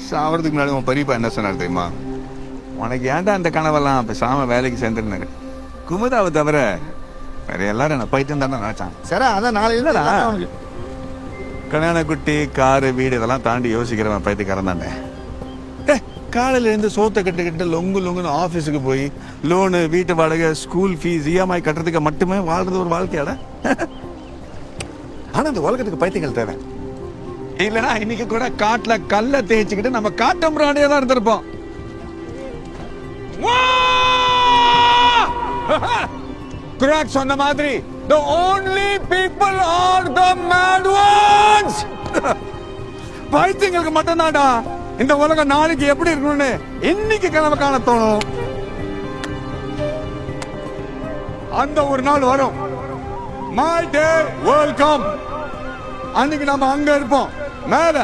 சாவறதுக்கு முன்னாடி உன் பெரியப்பா என்ன சொன்னார் தெரியுமா? உனக்கு ஏன்டா அந்த கனவெல்லாம் பேசாம வேலைக்கு சேர்ந்துருந்தாரு. குமுதாவை தவிர வேற எல்லாரும் என்ன பைத்தியம் தான் நினைச்சாங்க. சரி அதான் நாளையில அவனுக்கு கல்யாண குட்டி காரு வீடு இதெல்லாம் தாண்டி யோசிக்கிறவன் பைத்தியக்காரன் தானே. காலையில இருந்து சோத்தை கட்டுக்கிட்டு லொங்குன்னு ஆபீஸுக்கு போய் லோனு வீட்டு வாடகை ஸ்கூல் ஃபீஸ் இஎம்ஐ கட்டுறதுக்கு மட்டுமே வாழ்றது ஒரு வாழ்க்கையாட. ஆனா இந்த உலகத்துக்கு பைத்தியங்கள் தேவை. இல்லைன்னா இன்னைக்கு கூட காட்டுல கல்ல தேய்ச்சிக்கிட்டு நம்ம காட்டம்பராணியா தான் இருந்திருப்போம். குராக் சொன்ன மாதிரி the only people are the mad ones. பைத்தியங்களுக்கு மட்டும்தான்டா இந்த உலகம் நாளைக்கு எப்படி இருக்கணும்னு இன்னைக்கு கனவு காண தோணும். அந்த ஒரு நாள் வரும். My day will come. அன்னைக்கு நம்ம அங்க இருப்போம் மேல.